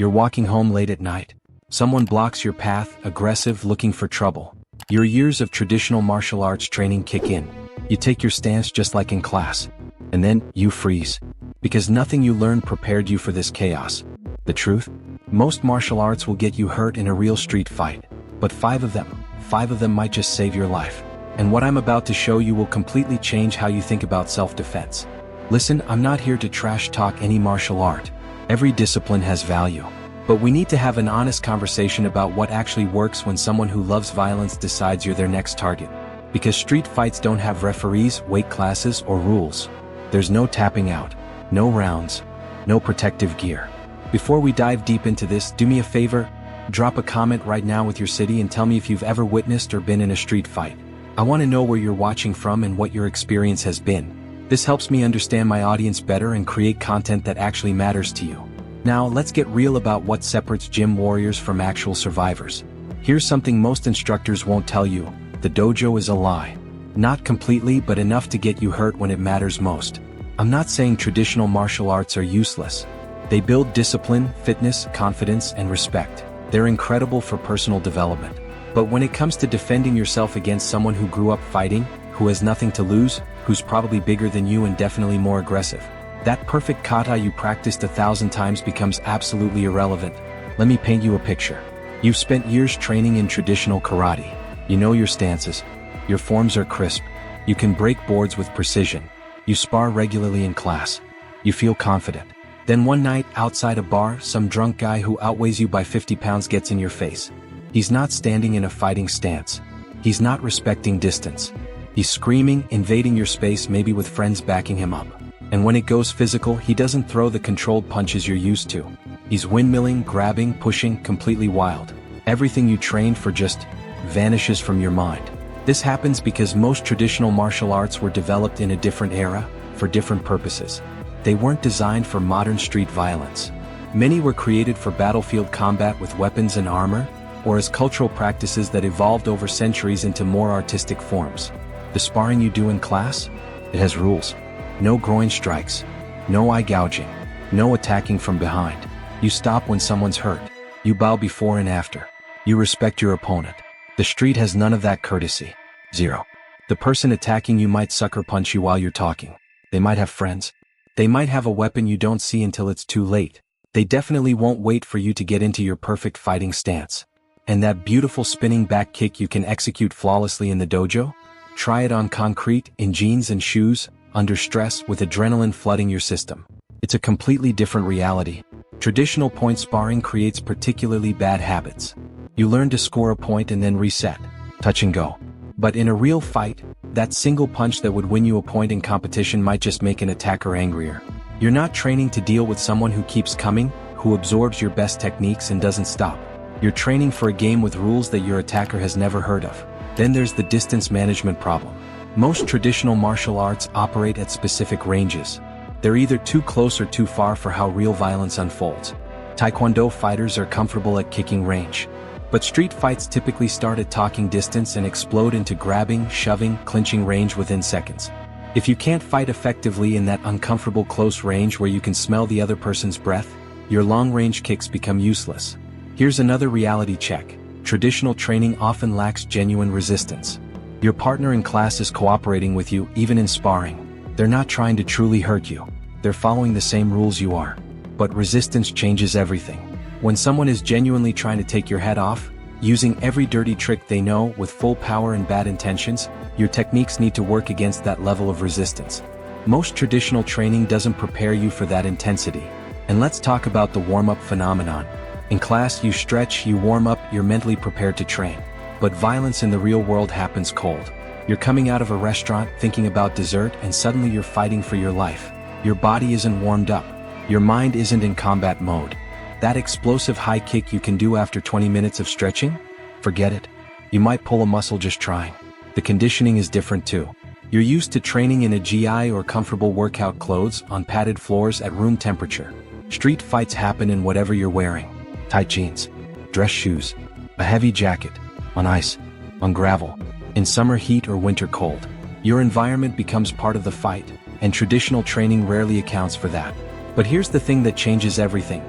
You're walking home late at night. Someone blocks your path, aggressive, looking for trouble. Your years of traditional martial arts training kick in. You take your stance just like in class. And then, you freeze. Because nothing you learned prepared you for this chaos. The truth? Most martial arts will get you hurt in a real street fight. But five of them might just save your life. And what I'm about to show you will completely change how you think about self-defense. Listen, I'm not here to trash talk any martial art. Every discipline has value. But we need to have an honest conversation about what actually works when someone who loves violence decides you're their next target. Because street fights don't have referees, weight classes, or rules. There's no tapping out, no rounds, no protective gear. Before we dive deep into this, do me a favor, drop a comment right now with your city and tell me if you've ever witnessed or been in a street fight. I want to know where you're watching from and what your experience has been. This helps me understand my audience better and create content that actually matters to you. Now, let's get real about what separates gym warriors from actual survivors. Here's something most instructors won't tell you. The dojo is a lie. Not completely, but enough to get you hurt when it matters most. I'm not saying traditional martial arts are useless. They build discipline, fitness, confidence, and respect. They're incredible for personal development. But when it comes to defending yourself against someone who grew up fighting, who has nothing to lose, who's probably bigger than you and definitely more aggressive, that perfect kata you practiced 1,000 times becomes absolutely irrelevant. Let me paint you a picture. You've spent years training in traditional karate. You know your stances. Your forms are crisp. You can break boards with precision. You spar regularly in class. You feel confident. Then one night, outside a bar, some drunk guy who outweighs you by 50 pounds gets in your face. He's not standing in a fighting stance. He's not respecting distance. He's screaming, invading your space, maybe with friends backing him up. And when it goes physical, he doesn't throw the controlled punches you're used to. He's windmilling, grabbing, pushing, completely wild. Everything you trained for just vanishes from your mind. This happens because most traditional martial arts were developed in a different era, for different purposes. They weren't designed for modern street violence. Many were created for battlefield combat with weapons and armor, or as cultural practices that evolved over centuries into more artistic forms. The sparring you do in class? It has rules. No groin strikes. No eye gouging. No attacking from behind. You stop when someone's hurt. You bow before and after. You respect your opponent. The street has none of that courtesy. Zero. The person attacking you might sucker punch you while you're talking. They might have friends. They might have a weapon you don't see until it's too late. They definitely won't wait for you to get into your perfect fighting stance. And that beautiful spinning back kick you can execute flawlessly in the dojo? Try it on concrete, in jeans and shoes, under stress, with adrenaline flooding your system. It's a completely different reality. Traditional point sparring creates particularly bad habits. You learn to score a point and then reset, touch and go. But in a real fight, that single punch that would win you a point in competition might just make an attacker angrier. You're not training to deal with someone who keeps coming, who absorbs your best techniques and doesn't stop. You're training for a game with rules that your attacker has never heard of. Then there's the distance management problem. Most traditional martial arts operate at specific ranges. They're either too close or too far for how real violence unfolds. Taekwondo fighters are comfortable at kicking range. But street fights typically start at talking distance and explode into grabbing, shoving, clinching range within seconds. If you can't fight effectively in that uncomfortable close range where you can smell the other person's breath, your long-range kicks become useless. Here's another reality check. Traditional training often lacks genuine resistance. Your partner in class is cooperating with you, even in sparring. They're not trying to truly hurt you. They're following the same rules you are. But resistance changes everything. When someone is genuinely trying to take your head off, using every dirty trick they know with full power and bad intentions, your techniques need to work against that level of resistance. Most traditional training doesn't prepare you for that intensity. And let's talk about the warm-up phenomenon. In class, you stretch, you warm up, you're mentally prepared to train. But violence in the real world happens cold. You're coming out of a restaurant, thinking about dessert, and suddenly you're fighting for your life. Your body isn't warmed up. Your mind isn't in combat mode. That explosive high kick you can do after 20 minutes of stretching? Forget it. You might pull a muscle just trying. The conditioning is different too. You're used to training in a GI or comfortable workout clothes on padded floors at room temperature. Street fights happen in whatever you're wearing. Tight jeans, dress shoes, a heavy jacket, on ice, on gravel, in summer heat or winter cold. Your environment becomes part of the fight, and traditional training rarely accounts for that. But here's the thing that changes everything.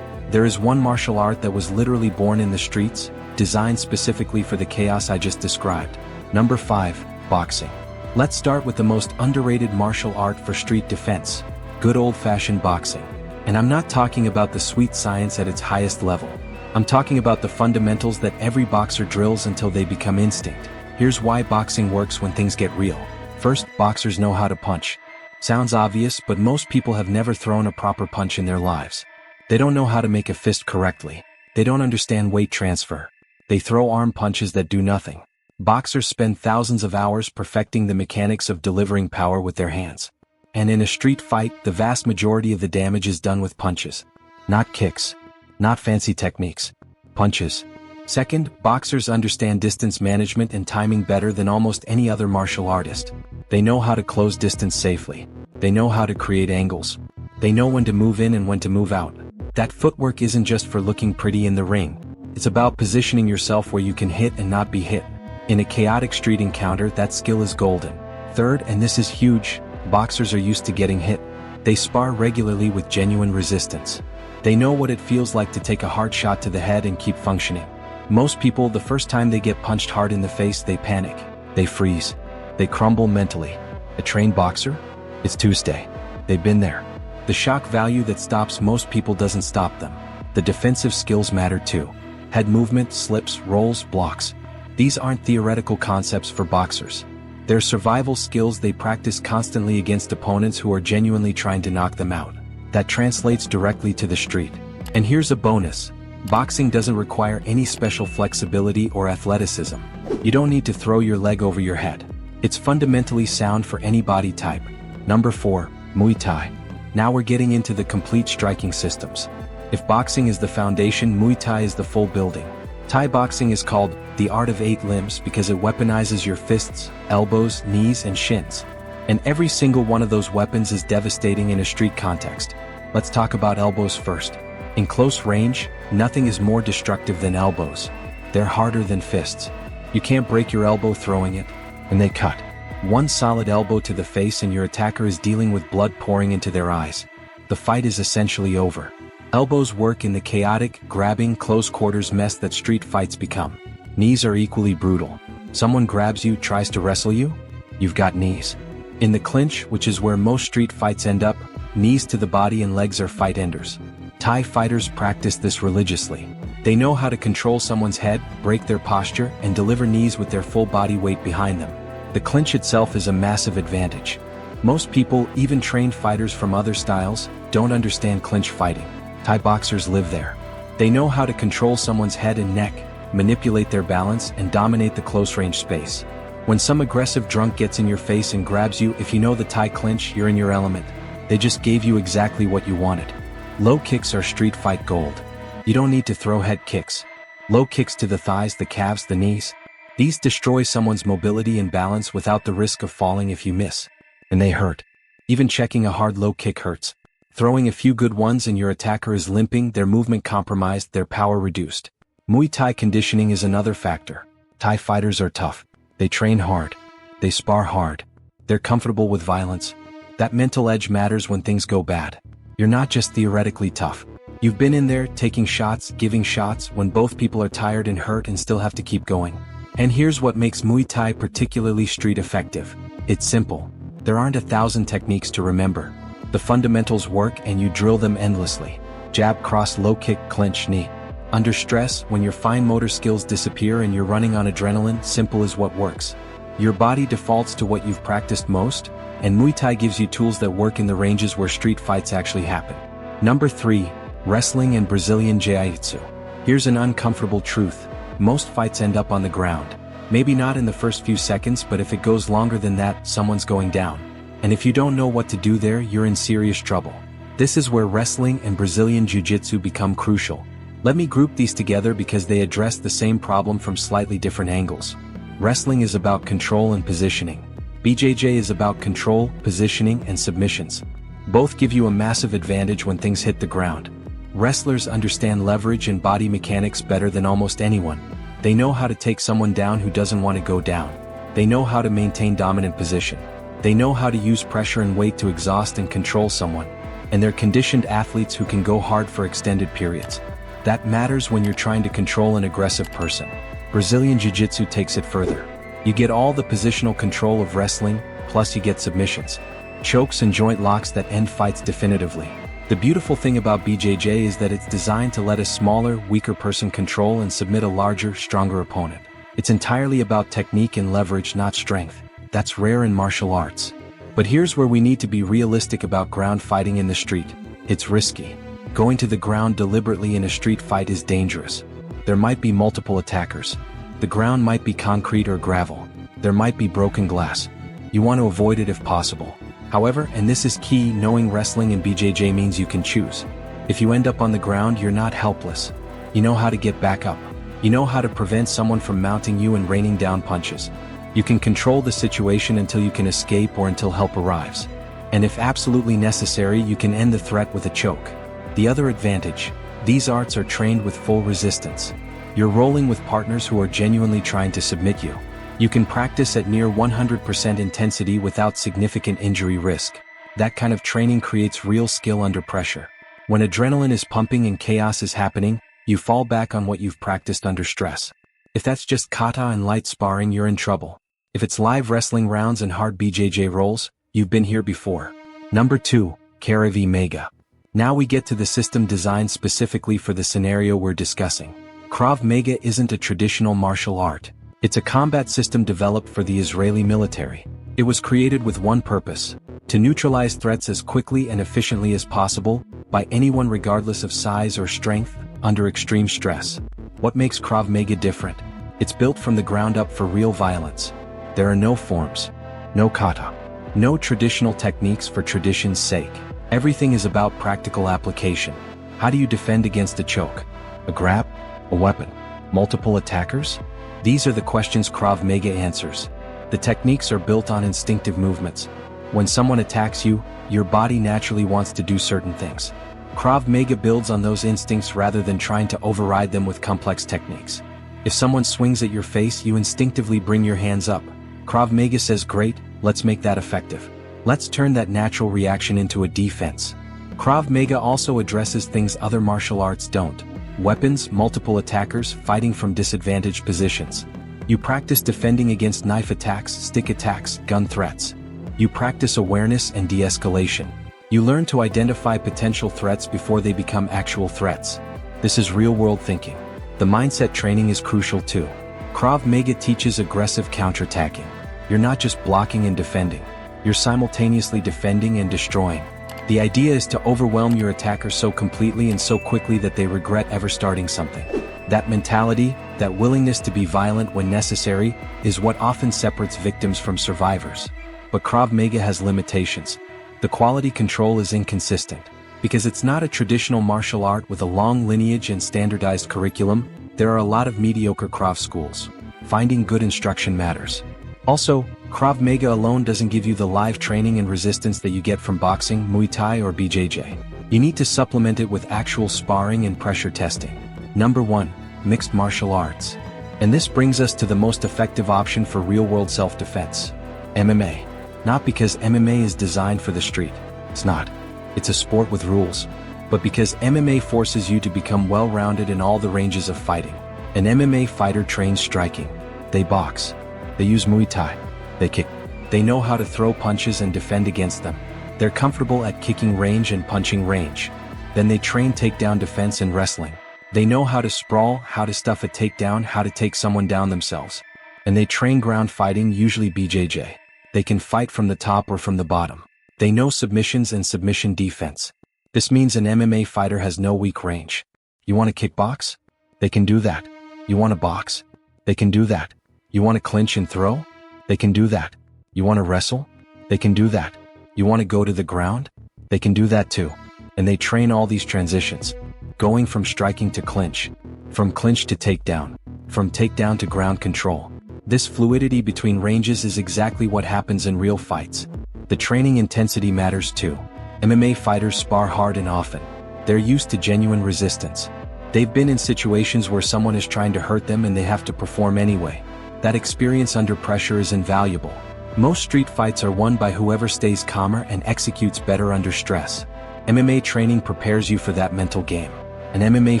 There is one martial art that was literally born in the streets, designed specifically for the chaos I just described. Number 5, boxing. Let's start with the most underrated martial art for street defense, good old-fashioned boxing. And I'm not talking about the sweet science at its highest level. I'm talking about the fundamentals that every boxer drills until they become instinct. Here's why boxing works when things get real. First, boxers know how to punch. Sounds obvious, but most people have never thrown a proper punch in their lives. They don't know how to make a fist correctly. They don't understand weight transfer. They throw arm punches that do nothing. Boxers spend thousands of hours perfecting the mechanics of delivering power with their hands. And in a street fight, the vast majority of the damage is done with punches. Not kicks. Not fancy techniques. Punches. Second, boxers understand distance management and timing better than almost any other martial artist. They know how to close distance safely. They know how to create angles. They know when to move in and when to move out. That footwork isn't just for looking pretty in the ring. It's about positioning yourself where you can hit and not be hit. In a chaotic street encounter, that skill is golden. Third, and this is huge, boxers are used to getting hit. They spar regularly with genuine resistance. They know what it feels like to take a hard shot to the head and keep functioning. Most people, the first time they get punched hard in the face, they panic. They freeze. They crumble mentally. A trained boxer? It's Tuesday. They've been there. The shock value that stops most people doesn't stop them. The defensive skills matter too. Head movement, slips, rolls, blocks. These aren't theoretical concepts for boxers. They're survival skills they practice constantly against opponents who are genuinely trying to knock them out. That translates directly to the street. And here's a bonus. Boxing doesn't require any special flexibility or athleticism. You don't need to throw your leg over your head. It's fundamentally sound for any body type. Number 4, Muay Thai. Now we're getting into the complete striking systems. If boxing is the foundation, Muay Thai is the full building. Thai boxing is called the art of 8 limbs because it weaponizes your fists, elbows, knees, and shins. And every single one of those weapons is devastating in a street context. Let's talk about elbows first. In close range, nothing is more destructive than elbows. They're harder than fists. You can't break your elbow throwing it, and they cut. One solid elbow to the face and your attacker is dealing with blood pouring into their eyes. The fight is essentially over. Elbows work in the chaotic, grabbing, close quarters mess that street fights become. Knees are equally brutal. Someone grabs you, tries to wrestle you? You've got knees. In the clinch, which is where most street fights end up, knees to the body and legs are fight enders. Thai fighters practice this religiously. They know how to control someone's head, break their posture, and deliver knees with their full body weight behind them. The clinch itself is a massive advantage. Most people, even trained fighters from other styles, don't understand clinch fighting. Thai boxers live there. They know how to control someone's head and neck, manipulate their balance, and dominate the close-range space. When some aggressive drunk gets in your face and grabs you, if you know the Thai clinch, you're in your element. They just gave you exactly what you wanted. Low kicks are street fight gold. You don't need to throw head kicks. Low kicks to the thighs, the calves, the knees. These destroy someone's mobility and balance without the risk of falling if you miss. And they hurt. Even checking a hard low kick hurts. Throwing a few good ones and your attacker is limping, their movement compromised, their power reduced. Muay Thai conditioning is another factor. Thai fighters are tough. They train hard. They spar hard. They're comfortable with violence. That mental edge matters when things go bad. You're not just theoretically tough. You've been in there, taking shots, giving shots, when both people are tired and hurt and still have to keep going. And here's what makes Muay Thai particularly street effective. It's simple. There aren't 1,000 techniques to remember. The fundamentals work and you drill them endlessly. Jab, cross, low kick, clinch, knee. Under stress, when your fine motor skills disappear and you're running on adrenaline, simple is what works. Your body defaults to what you've practiced most, and Muay Thai gives you tools that work in the ranges where street fights actually happen. Number 3, wrestling and Brazilian Jiu-Jitsu. Here's an uncomfortable truth. Most fights end up on the ground. Maybe not in the first few seconds, but if it goes longer than that, someone's going down. And if you don't know what to do there, you're in serious trouble. This is where wrestling and Brazilian Jiu-Jitsu become crucial. Let me group these together because they address the same problem from slightly different angles. Wrestling is about control and positioning. BJJ is about control, positioning, and submissions. Both give you a massive advantage when things hit the ground. Wrestlers understand leverage and body mechanics better than almost anyone. They know how to take someone down who doesn't want to go down. They know how to maintain dominant position. They know how to use pressure and weight to exhaust and control someone. And they're conditioned athletes who can go hard for extended periods. That matters when you're trying to control an aggressive person. Brazilian Jiu-Jitsu takes it further. You get all the positional control of wrestling, plus you get submissions, chokes and joint locks that end fights definitively. The beautiful thing about BJJ is that it's designed to let a smaller, weaker person control and submit a larger, stronger opponent. It's entirely about technique and leverage, not strength. That's rare in martial arts. But here's where we need to be realistic about ground fighting in the street. It's risky. Going to the ground deliberately in a street fight is dangerous. There might be multiple attackers. The ground might be concrete or gravel. There might be broken glass. You want to avoid it if possible. However, and this is key, knowing wrestling and BJJ means you can choose. If you end up on the ground, you're not helpless. You know how to get back up. You know how to prevent someone from mounting you and raining down punches. You can control the situation until you can escape or until help arrives. And if absolutely necessary, you can end the threat with a choke. The other advantage: these arts are trained with full resistance. You're rolling with partners who are genuinely trying to submit you. You can practice at near 100% intensity without significant injury risk. That kind of training creates real skill under pressure. When adrenaline is pumping and chaos is happening, you fall back on what you've practiced under stress. If that's just kata and light sparring, you're in trouble. If it's live wrestling rounds and hard BJJ rolls, you've been here before. Number 2, Kara v Mega. Now we get to the system designed specifically for the scenario we're discussing. Krav Maga isn't a traditional martial art. It's a combat system developed for the Israeli military. It was created with one purpose: to neutralize threats as quickly and efficiently as possible, by anyone regardless of size or strength, under extreme stress. What makes Krav Maga different? It's built from the ground up for real violence. There are no forms, no kata, no traditional techniques for tradition's sake. Everything is about practical application. How do you defend against a choke? A grab? A weapon? Multiple attackers? These are the questions Krav Maga answers. The techniques are built on instinctive movements. When someone attacks you, your body naturally wants to do certain things. Krav Maga builds on those instincts rather than trying to override them with complex techniques. If someone swings at your face, you instinctively bring your hands up. Krav Maga says, great, let's make that effective. Let's turn that natural reaction into a defense. Krav Maga also addresses things other martial arts don't. Weapons, multiple attackers, fighting from disadvantaged positions. You practice defending against knife attacks, stick attacks, gun threats. You practice awareness and de-escalation. You learn to identify potential threats before they become actual threats. This is real-world thinking. The mindset training is crucial too. Krav Maga teaches aggressive counterattacking. You're not just blocking and defending. You're simultaneously defending and destroying. The idea is to overwhelm your attacker so completely and so quickly that they regret ever starting something. That mentality, that willingness to be violent when necessary, is what often separates victims from survivors. But Krav Maga has limitations. The quality control is inconsistent. Because it's not a traditional martial art with a long lineage and standardized curriculum, there are a lot of mediocre Krav schools. Finding good instruction matters. Also, Krav Maga alone doesn't give you the live training and resistance that you get from boxing, Muay Thai or BJJ. You need to supplement it with actual sparring and pressure testing. Number 1, mixed martial arts. And this brings us to the most effective option for real-world self-defense. MMA. Not because MMA is designed for the street. It's not. It's a sport with rules. But because MMA forces you to become well-rounded in all the ranges of fighting. An MMA fighter trains striking. They box. They use Muay Thai. They kick. They know how to throw punches and defend against them. They're comfortable at kicking range and punching range. Then they train takedown defense and wrestling. They know how to sprawl, how to stuff a takedown, how to take someone down themselves. And they train ground fighting, usually BJJ. They can fight from the top or from the bottom. They know submissions and submission defense. This means an MMA fighter has no weak range. You want to kickbox? They can do that. You want to box? They can do that. You want to clinch and throw? They can do that. You want to wrestle? They can do that. You want to go to the ground? They can do that too. And they train all these transitions. Going from striking to clinch. From clinch to takedown. From takedown to ground control. This fluidity between ranges is exactly what happens in real fights. The training intensity matters too. MMA fighters spar hard and often. They're used to genuine resistance. They've been in situations where someone is trying to hurt them and they have to perform anyway. That experience under pressure is invaluable. Most street fights are won by whoever stays calmer and executes better under stress. MMA training prepares you for that mental game. And MMA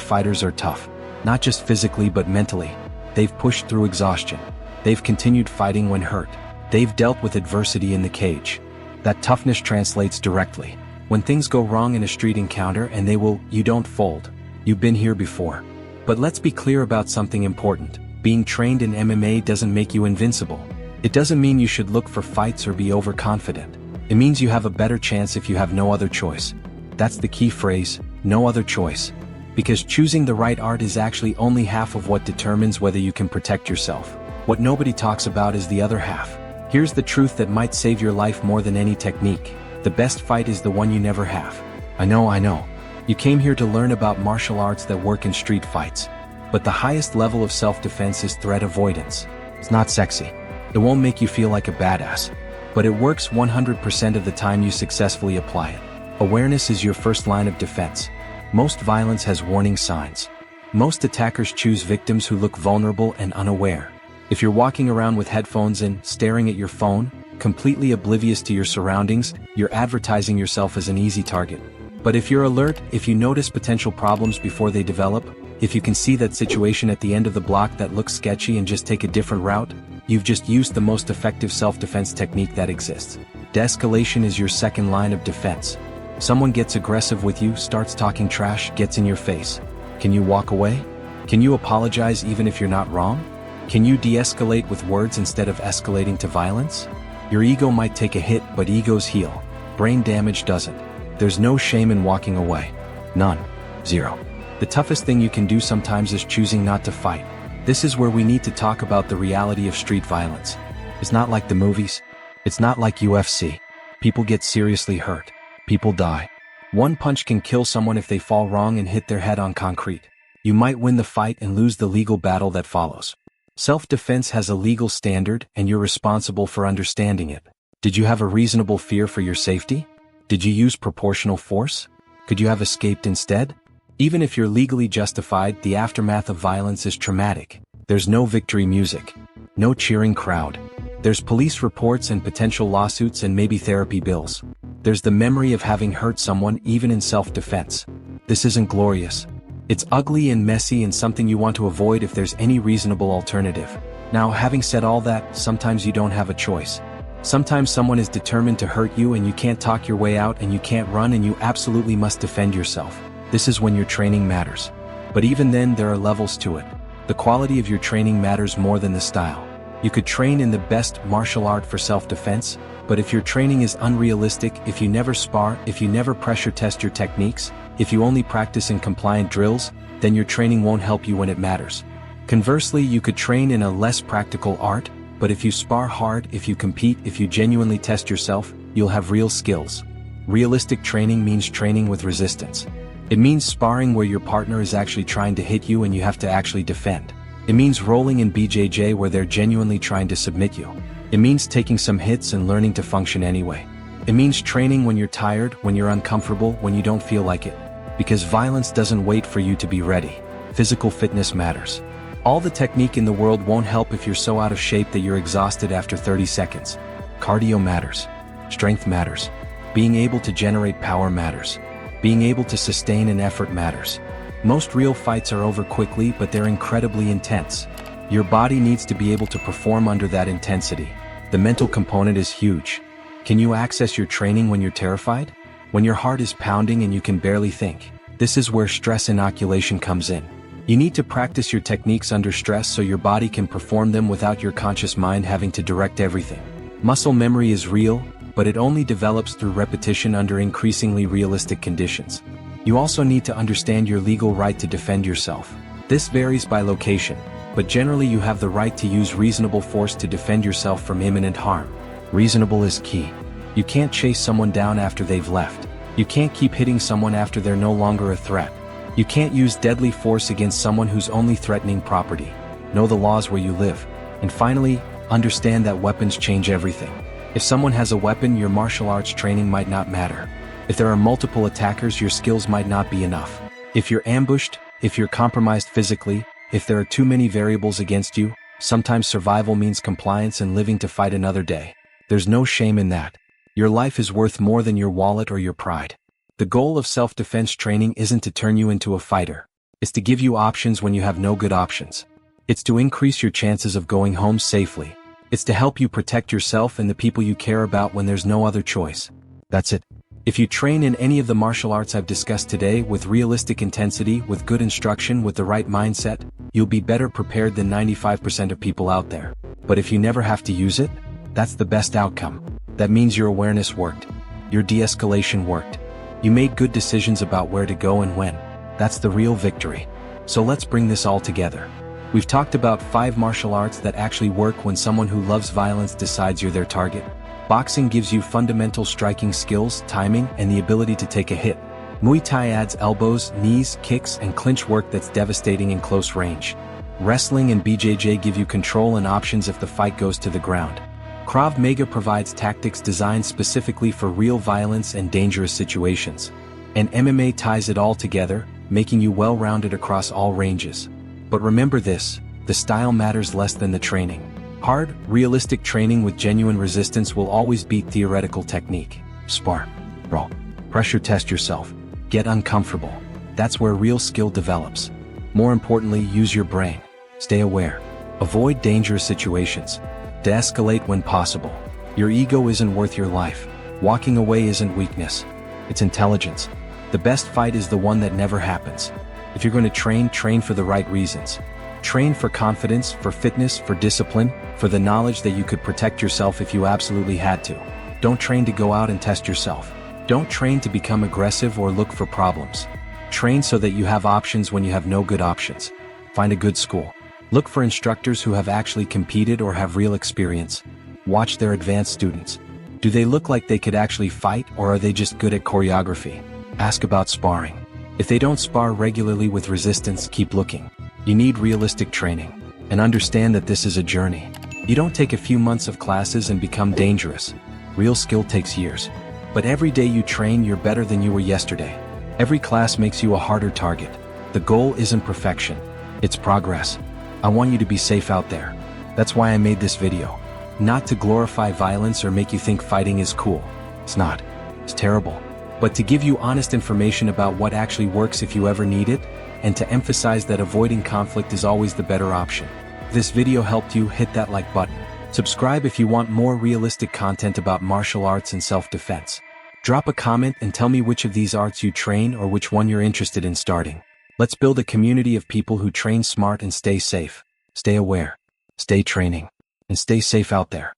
fighters are tough, not just physically but mentally. They've pushed through exhaustion. They've continued fighting when hurt. They've dealt with adversity in the cage. That toughness translates directly. When things go wrong in a street encounter and you don't fold. You've been here before. But let's be clear about something important. Being trained in MMA doesn't make you invincible. It doesn't mean you should look for fights or be overconfident. It means you have a better chance if you have no other choice. That's the key phrase, no other choice. Because choosing the right art is actually only half of what determines whether you can protect yourself. What nobody talks about is the other half. Here's the truth that might save your life more than any technique. The best fight is the one you never have. I know. You came here to learn about martial arts that work in street fights. But the highest level of self-defense is threat avoidance. It's not sexy. It won't make you feel like a badass. But it works 100% of the time you successfully apply it. Awareness is your first line of defense. Most violence has warning signs. Most attackers choose victims who look vulnerable and unaware. If you're walking around with headphones in, staring at your phone, completely oblivious to your surroundings, you're advertising yourself as an easy target. But if you're alert, if you notice potential problems before they develop, if you can see that situation at the end of the block that looks sketchy and just take a different route, you've just used the most effective self-defense technique that exists. De-escalation is your second line of defense. Someone gets aggressive with you, starts talking trash, gets in your face. Can you walk away? Can you apologize even if you're not wrong? Can you de-escalate with words instead of escalating to violence? Your ego might take a hit, but egos heal. Brain damage doesn't. There's no shame in walking away. None. Zero. The toughest thing you can do sometimes is choosing not to fight. This is where we need to talk about the reality of street violence. It's not like the movies. It's not like UFC. People get seriously hurt. People die. One punch can kill someone if they fall wrong and hit their head on concrete. You might win the fight and lose the legal battle that follows. Self-defense has a legal standard, and you're responsible for understanding it. Did you have a reasonable fear for your safety? Did you use proportional force? Could you have escaped instead? Even if you're legally justified, the aftermath of violence is traumatic. There's no victory music. No cheering crowd. There's police reports and potential lawsuits and maybe therapy bills. There's the memory of having hurt someone even in self-defense. This isn't glorious. It's ugly and messy and something you want to avoid if there's any reasonable alternative. Now, having said all that, sometimes you don't have a choice. Sometimes someone is determined to hurt you and you can't talk your way out and you can't run and you absolutely must defend yourself. This is when your training matters. But even then, there are levels to it. The quality of your training matters more than the style. You could train in the best martial art for self-defense, but if your training is unrealistic, if you never spar, if you never pressure test your techniques, if you only practice in compliant drills, then your training won't help you when it matters. Conversely, you could train in a less practical art, but if you spar hard, if you compete, if you genuinely test yourself, you'll have real skills. Realistic training means training with resistance. It means sparring where your partner is actually trying to hit you and you have to actually defend. It means rolling in BJJ where they're genuinely trying to submit you. It means taking some hits and learning to function anyway. It means training when you're tired, when you're uncomfortable, when you don't feel like it. Because violence doesn't wait for you to be ready. Physical fitness matters. All the technique in the world won't help if you're so out of shape that you're exhausted after 30 seconds. Cardio matters. Strength matters. Being able to generate power matters. Being able to sustain an effort matters. Most real fights are over quickly, but they're incredibly intense. Your body needs to be able to perform under that intensity. The mental component is huge. Can you access your training when you're terrified? When your heart is pounding and you can barely think? This is where stress inoculation comes in. You need to practice your techniques under stress so your body can perform them without your conscious mind having to direct everything. Muscle memory is real, but it only develops through repetition under increasingly realistic conditions. You also need to understand your legal right to defend yourself. This varies by location, but generally you have the right to use reasonable force to defend yourself from imminent harm. Reasonable is key. You can't chase someone down after they've left. You can't keep hitting someone after they're no longer a threat. You can't use deadly force against someone who's only threatening property. Know the laws where you live. And finally, understand that weapons change everything. If someone has a weapon, your martial arts training might not matter. If there are multiple attackers, your skills might not be enough. If you're ambushed, if you're compromised physically, if there are too many variables against you, sometimes survival means compliance and living to fight another day. There's no shame in that. Your life is worth more than your wallet or your pride. The goal of self-defense training isn't to turn you into a fighter. It's to give you options when you have no good options. It's to increase your chances of going home safely. It's to help you protect yourself and the people you care about when there's no other choice. That's it. If you train in any of the martial arts I've discussed today with realistic intensity, with good instruction, with the right mindset, you'll be better prepared than 95% of people out there. But if you never have to use it, that's the best outcome. That means your awareness worked. Your de-escalation worked. You made good decisions about where to go and when. That's the real victory. So let's bring this all together. We've talked about 5 martial arts that actually work when someone who loves violence decides you're their target. Boxing gives you fundamental striking skills, timing, and the ability to take a hit. Muay Thai adds elbows, knees, kicks, and clinch work that's devastating in close range. Wrestling and BJJ give you control and options if the fight goes to the ground. Krav Maga provides tactics designed specifically for real violence and dangerous situations. And MMA ties it all together, making you well-rounded across all ranges. But remember this, the style matters less than the training. Hard, realistic training with genuine resistance will always beat theoretical technique. Spar. Roll. Pressure test yourself. Get uncomfortable. That's where real skill develops. More importantly, use your brain. Stay aware. Avoid dangerous situations. De-escalate when possible. Your ego isn't worth your life. Walking away isn't weakness. It's intelligence. The best fight is the one that never happens. If you're going to train for the right reasons. Train for confidence, for fitness, for discipline, for the knowledge that you could protect yourself if you absolutely had to. Don't train to go out and test yourself. Don't train to become aggressive or look for problems. Train so that you have options when you have no good options. Find a good school. Look for instructors who have actually competed or have real experience. Watch their advanced students. Do they look like they could actually fight, or are they just good at choreography? Ask about sparring. If they don't spar regularly with resistance, keep looking. You need realistic training. And understand that this is a journey. You don't take a few months of classes and become dangerous. Real skill takes years. But every day you train, you're better than you were yesterday. Every class makes you a harder target. The goal isn't perfection. It's progress. I want you to be safe out there. That's why I made this video. Not to glorify violence or make you think fighting is cool. It's not. It's terrible. But to give you honest information about what actually works if you ever need it, and to emphasize that avoiding conflict is always the better option. If this video helped you, hit that like button. Subscribe if you want more realistic content about martial arts and self-defense. Drop a comment and tell me which of these arts you train or which one you're interested in starting. Let's build a community of people who train smart and stay safe. Stay aware. Stay training. And stay safe out there.